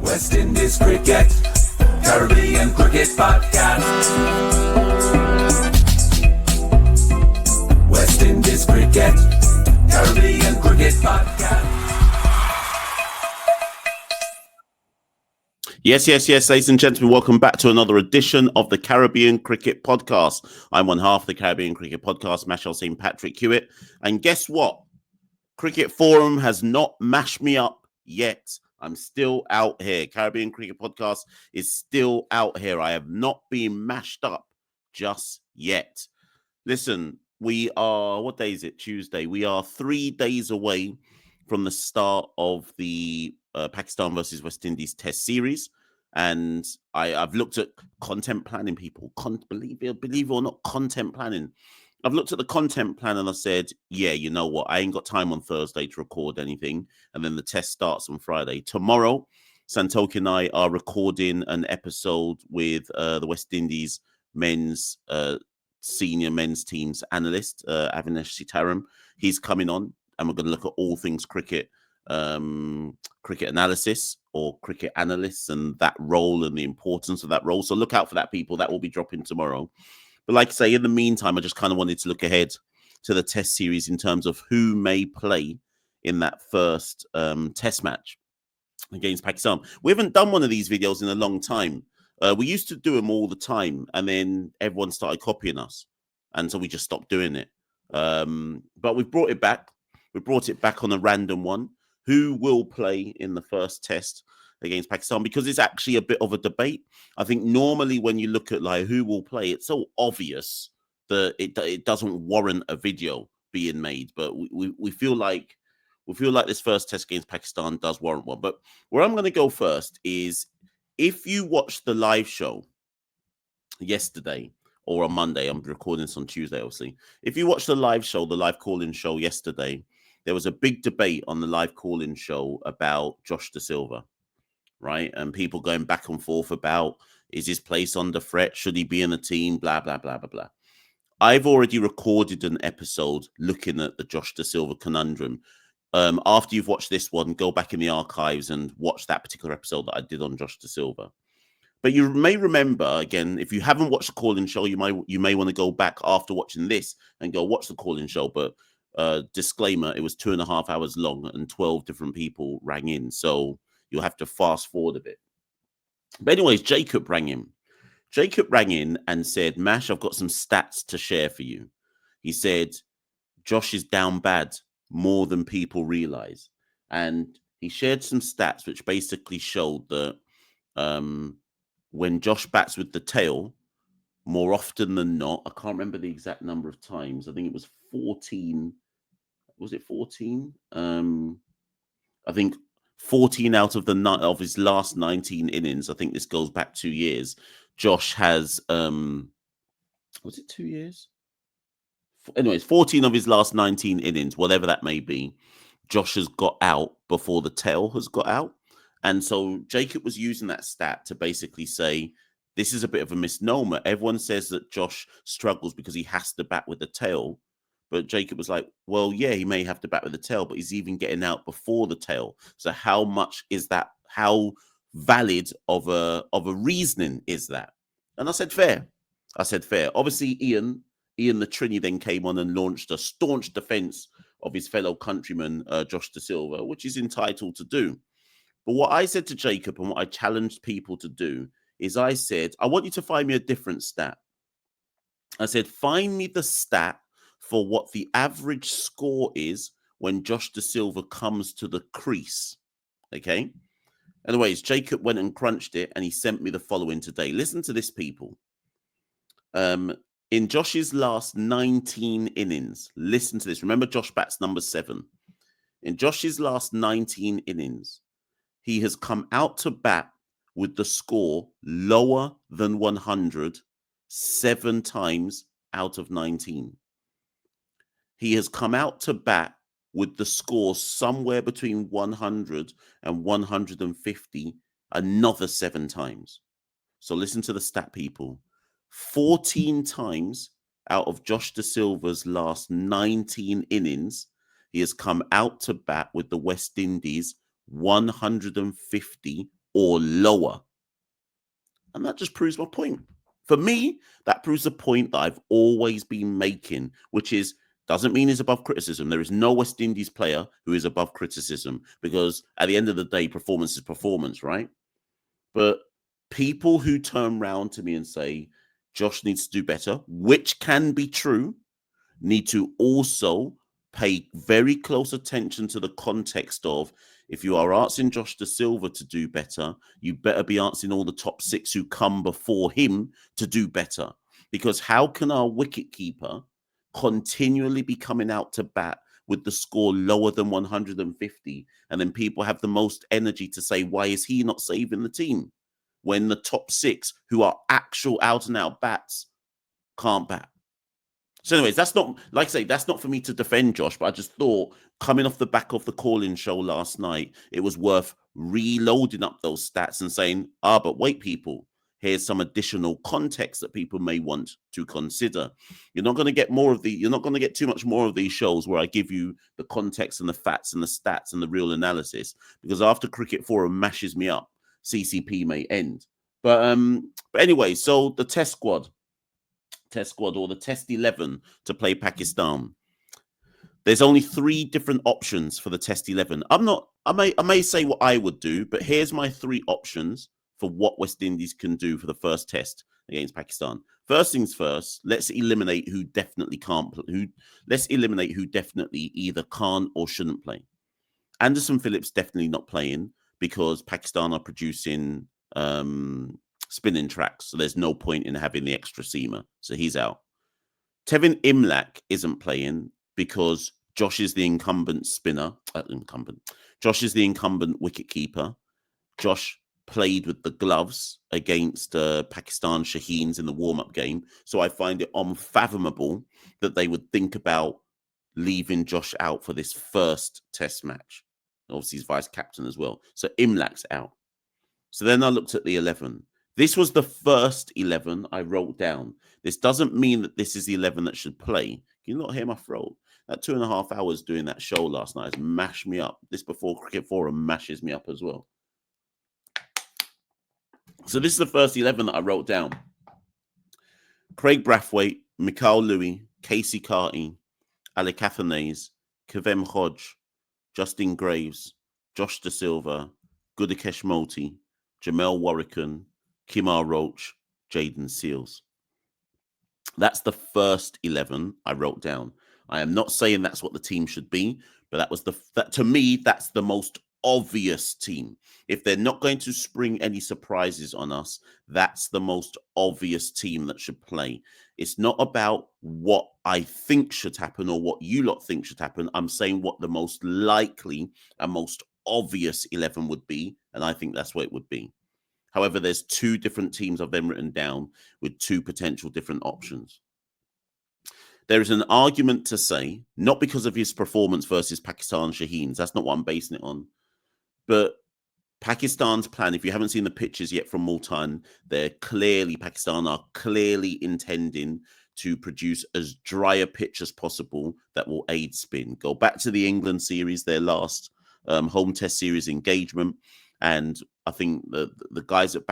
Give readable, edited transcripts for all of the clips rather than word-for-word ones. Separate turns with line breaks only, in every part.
West Indies Cricket, Caribbean Cricket Podcast. West Indies Cricket, Caribbean Cricket Podcast.
Yes, ladies and gentlemen, welcome back to another edition of the Caribbean Cricket Podcast. I'm one half of the Caribbean Cricket Podcast, Machel St. Patrick Hewitt. And guess what? Cricket Forum has not mashed me up yet. I'm still out here. Caribbean Cricket Podcast is still out here. I have not been mashed up just yet. Listen, we are, what day is it? Tuesday. We are 3 days away from the start of the Pakistan versus West Indies Test series. And I've looked at content planning, people. Believe it or not, content planning. I've looked at the content plan and I said, yeah, you know what? I ain't got time on Thursday to record anything. And then the test starts on Friday. Tomorrow, Santoki and I are recording an episode with the West Indies men's senior men's team's analyst, Avinash Sitaram. He's coming on and we're going to look at all things cricket, cricket analysis or cricket analysts and that role and the importance of that role. So look out for that, people. That will be dropping tomorrow. But like I say, in the meantime, I just kind of wanted to look ahead to the test series in terms of who may play in that first test match against Pakistan. We haven't done one of these videos in a long time. We used to do them all the time, and then everyone started copying us. And so we just stopped doing it. But we've brought it back. We brought it back on a random one. Who will play in the first test against Pakistan? Because it's actually a bit of a debate. I think normally when you look at like who will play, it's so obvious that it doesn't warrant a video being made. But we feel like this first test against Pakistan does warrant one. But where I'm going to go first is if you watched the live show yesterday or on Monday, I'm recording this on Tuesday, obviously. If you watched the live show, the live call-in show yesterday, there was a big debate on the live call-in show about Josh De Silva, right? And people going back and forth about, is his place under threat? Should he be in the team? Blah, blah, blah, blah, blah. I've already recorded an episode looking at the Josh De Silva conundrum. After you've watched this one, go back in the archives and watch that particular episode that I did on Josh De Silva. But you may remember, again, if you haven't watched the call-in show, you may want to go back after watching this and go watch the call-in show. But disclaimer, it was 2.5 hours long and 12 different people rang in. So you'll have to fast forward a bit. But anyways, Jacob rang in. Jacob rang in and said, Mash, I've got some stats to share for you. He said, Josh is down bad, more than people realize. And he shared some stats which basically showed that when Josh bats with the tail, more often than not, I can't remember the exact number of times. I think it was 14. Was it 14? I think 14 out of his last 19 innings. I think this goes back 2 years. Josh has, was it 2 years? Anyways, 14 of his last 19 innings, whatever that may be, Josh has got out before the tail has got out. And so Jacob was using that stat to basically say, this is a bit of a misnomer. Everyone says that Josh struggles because he has to bat with the tail. But Jacob was like, well, yeah, he may have to bat with the tail, but he's even getting out before the tail. So how much is that? How valid of a reasoning is that? And I said, fair. Obviously, Ian the Trini then came on and launched a staunch defense of his fellow countryman, Josh De Silva, which he's entitled to do. But what I said to Jacob and what I challenged people to do is I said, I want you to find me a different stat. I said, find me the stat for what the average score is when Josh De Silva comes to the crease. Okay? Anyways, Jacob went and crunched it and he sent me the following today. Listen to this, people. In Josh's last 19 innings, listen to this. Remember, Josh bats number 7. In Josh's last 19 innings, he has come out to bat with the score lower than 100 7 times out of 19. He has come out to bat with the score somewhere between 100 and 150 another 7 times. So listen to the stat, people. 14 times out of Josh De Silva's last 19 innings, he has come out to bat with the West Indies 150 or lower. And that just proves my point. For me, that proves the point that I've always been making, which is doesn't mean he's above criticism. There is no West Indies player who is above criticism because at the end of the day, performance is performance, right? But people who turn around to me and say, Josh needs to do better, which can be true, need to also pay very close attention to the context of if you are asking Josh De Silva to do better, you better be asking all the top 6 who come before him to do better. Because how can our wicketkeeper continually be coming out to bat with the score lower than 150? And then people have the most energy to say, why is he not saving the team? When the top 6 who are actual out and out bats can't bat. So, anyways, that's not, like I say, that's not for me to defend Josh, but I just thought coming off the back of the call-in show last night, it was worth reloading up those stats and saying, but wait, people, here's some additional context that people may want to consider. You're not going to get you're not going to get too much more of these shows where I give you the context and the facts and the stats and the real analysis, because after Cricket Forum mashes me up, CCP may end. But anyway, so the test squad or the test 11 to play Pakistan. There's only 3 different options for the test 11. I may say what I would do, but here's my 3 options for what West Indies can do for the first test against Pakistan. First things first, let's eliminate who definitely either can't or shouldn't play. Anderson Phillips definitely not playing because Pakistan are producing spinning tracks, so there's no point in having the extra seamer, so he's out. Tevin Imlak isn't playing because Josh is the incumbent spinner. Josh is the incumbent wicketkeeper. Josh played with the gloves against Pakistan Shaheens in the warm-up game, so I find it unfathomable that they would think about leaving Josh out for this first test match. Obviously, he's vice captain as well, so Imlak's out. So then I looked at the 11. This was the first 11 I wrote down. This doesn't mean that this is the 11 that should play. Can you not hear my throat? That 2.5 hours doing that show last night has mashed me up. This before Cricket Forum mashes me up as well. So this is the first 11 that I wrote down. Craig Brathwaite, Machel Louis, Casey Carty, Ali Cathernays, Kavem Hodge, Justin Graves, Josh De Silva, Gudakesh Moti, Jamel Warrican, Kimar Roach, Jaden Seals. That's the first 11 I wrote down. I am not saying that's what the team should be, but to me, that's the most obvious team. If they're not going to spring any surprises on us, that's the most obvious team that should play. It's not about what I think should happen or what you lot think should happen. I'm saying what the most likely and most obvious 11 would be, and I think that's what it would be. However, there's 2 different teams I've then written down with 2 potential different options. There is an argument to say, not because of his performance versus Pakistan Shaheens, that's not what I'm basing it on, but Pakistan's plan, if you haven't seen the pictures yet from Multan, Pakistan are clearly intending to produce as dry a pitch as possible that will aid spin. Go back to the England series, their last home test series engagement, and I think the guys at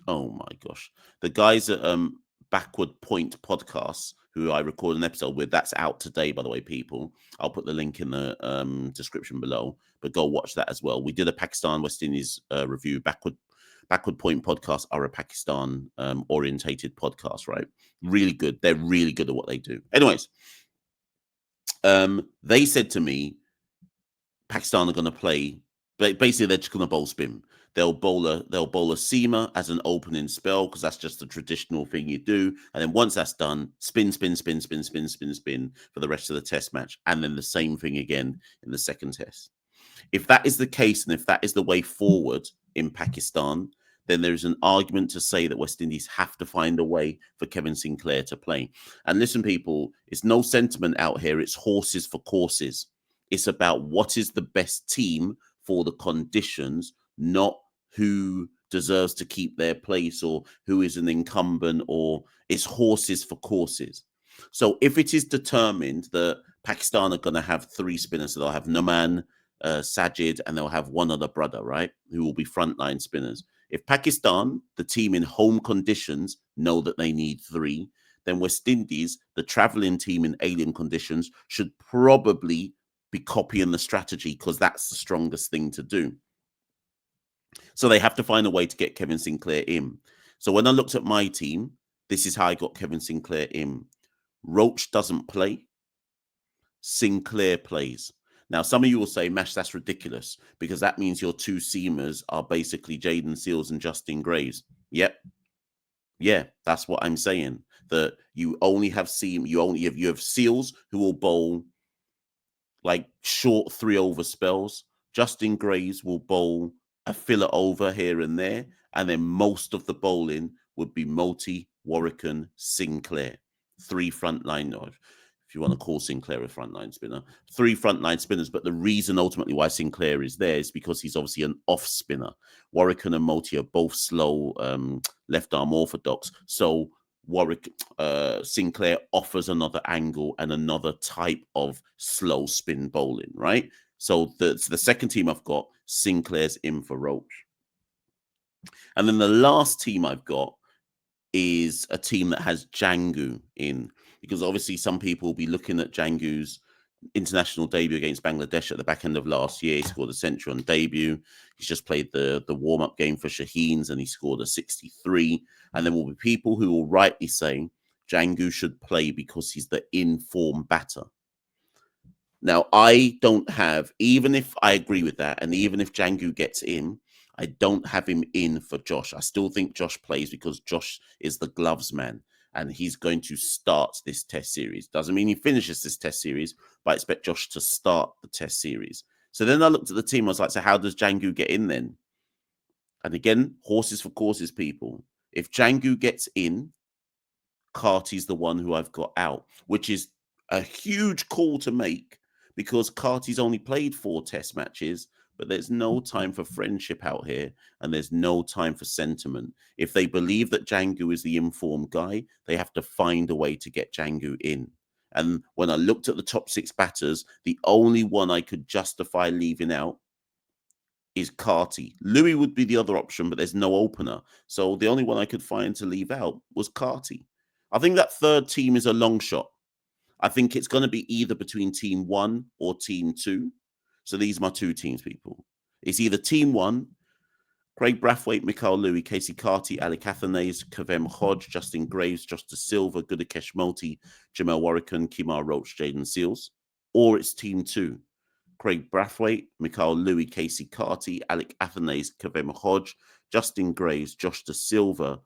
oh my gosh, the guys at Backward Point Podcasts, who I record an episode with, that's out today, by the way, people. I'll put the link in the description below, but go watch that as well. We did a Pakistan West Indies review. Backward Point Podcasts are a Pakistan orientated podcast, right? Really good. They're really good at what they do. Anyways, they said to me, Pakistan are going to play. Basically, they're just going to bowl spin. They'll bowl a seamer as an opening spell because that's just the traditional thing you do. And then once that's done, spin for the rest of the test match. And then the same thing again in the second test. If that is the case, and if that is the way forward in Pakistan, then there's an argument to say that West Indies have to find a way for Kevin Sinclair to play. And listen, people, it's no sentiment out here. It's horses for courses. It's about what is the best team for the conditions, not who deserves to keep their place or who is an incumbent, or it's horses for courses. So if it is determined that Pakistan are going to have 3 spinners, so they'll have Naman, Sajid, and they'll have one other brother, right, who will be frontline spinners. If Pakistan, the team in home conditions, know that they need 3, then West Indies, the travelling team in alien conditions, should probably be copying the strategy because that's the strongest thing to do. So they have to find a way to get Kevin Sinclair in. So when I looked at my team, this is how I got Kevin Sinclair in. Roach doesn't play. Sinclair plays. Now, some of you will say, Mash, that's ridiculous because that means your 2 seamers are basically Jaden Seals and Justin Graves. Yep. Yeah, that's what I'm saying. That you only have you have Seals who will bowl like short 3-over spells. Justin Graves will bowl a filler over here and there, and then most of the bowling would be Multi, Warwican, Sinclair, 3 frontline. Or if you want to call Sinclair a frontline spinner, 3 frontline spinners. But the reason ultimately why Sinclair is there is because he's obviously an off spinner. Warwican and Multi are both slow left arm orthodox. So Sinclair offers another angle and another type of slow spin bowling, right? So the second team I've got, Sinclair's in for Roach. And then the last team I've got is a team that has Jangu in, because obviously some people will be looking at Jangu's international debut against Bangladesh at the back end of last year. He scored a century on debut. He's just played the warm-up game for Shaheens and he scored a 63. And there will be people who will rightly say Jangu should play because he's the in-form batter. Now, I don't have, even if I agree with that, and even if Jangu gets in, I don't have him in for Josh. I still think Josh plays because Josh is the gloves man and he's going to start this test series. Doesn't mean he finishes this test series, but I expect Josh to start the test series. So then I looked at the team. I was like, so how does Jangu get in then? And again, horses for courses, people. If Jangu gets in, Carty's the one who I've got out, which is a huge call to make because Carty's only played 4 test matches, but there's no time for friendship out here and there's no time for sentiment. If they believe that Jangu is the informed guy, they have to find a way to get Jangu in. And when I looked at the top 6 batters, the only one I could justify leaving out is Carty. Louis would be the other option, but there's no opener. So the only one I could find to leave out was Carty. I think that third team is a long shot. I think it's going to be either between team 1 or team 2. So these are my 2 teams, people. It's either team 1, Craig Brathwaite, Machel Louis, Casey Carty, Ali Cathanes, Kavem Hodge, Justin Graves, Justice Silva, Gudakesh Multi, Jamel Warwican, Kimar Roach, Jaden Seals. Or it's team 2, Craig Brathwaite, Machel Louis, Casey Carty, Alec Athanase, Kavem Hodge, Justin Graves, Josh De Silva,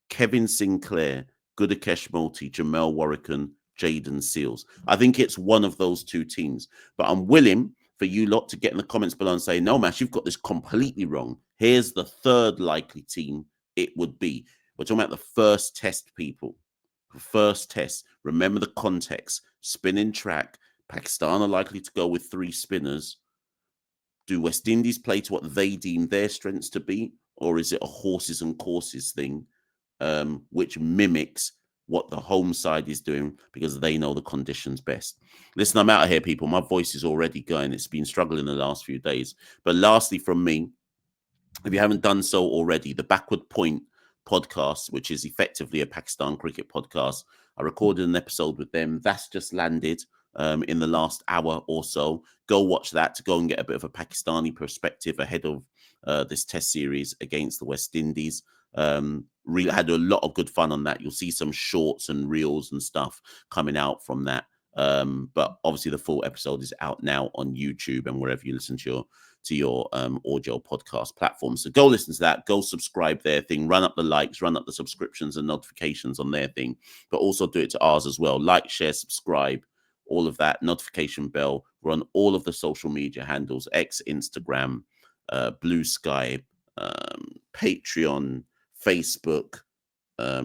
Kevin Sinclair, Gudakesh Multi, Jamel Warwican, Jaden Seals. I think it's one of those 2 teams. But I'm willing for you lot to get in the comments below and say, no, Mash, you've got this completely wrong. Here's the third likely team it would be. We're talking about the first test, people. First test. Remember the context. Spinning track. Pakistan are likely to go with 3 spinners. Do West Indies play to what they deem their strengths to be? Or is it a horses and courses thing, which mimics what the home side is doing because they know the conditions best? Listen, I'm out of here, people. My voice is already going. It's been struggling the last few days. But lastly, from me, if you haven't done so already, the Backward Point podcast, which is effectively a Pakistan cricket podcast, I recorded an episode with them. That's just landed in the last hour or so. Go watch that to go and get a bit of a Pakistani perspective ahead of this test series against the West Indies. Really had a lot of good fun on that. You'll see some shorts and reels and stuff coming out from that. But obviously the full episode is out now on YouTube and wherever you listen to your audio podcast platform. So go listen to that, go subscribe their thing, run up the likes, run up the subscriptions and notifications on their thing, but also do it to ours as well. Like, share, subscribe, all of that, notification bell. We're on all of the social media handles, X, Instagram, Blue Sky, Patreon, Facebook. I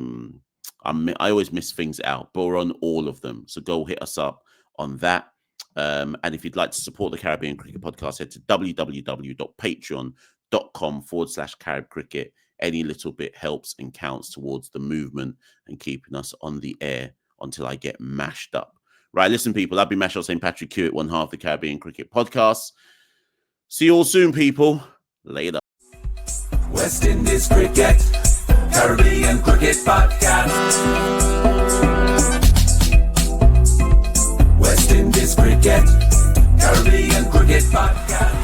always miss things out, but we're on all of them. So go hit us up on that. And if you'd like to support the Caribbean Cricket Podcast, head to www.patreon.com/Carib Cricket. Any little bit helps and counts towards the movement and keeping us on the air until I get mashed up. Right, listen, people, I've been Machel St. Patrick Hewitt, one half of the Caribbean Cricket Podcast. See you all soon, people. Later.
West Indies Cricket, Caribbean Cricket Podcast. West Indies Cricket, Caribbean Cricket Podcast.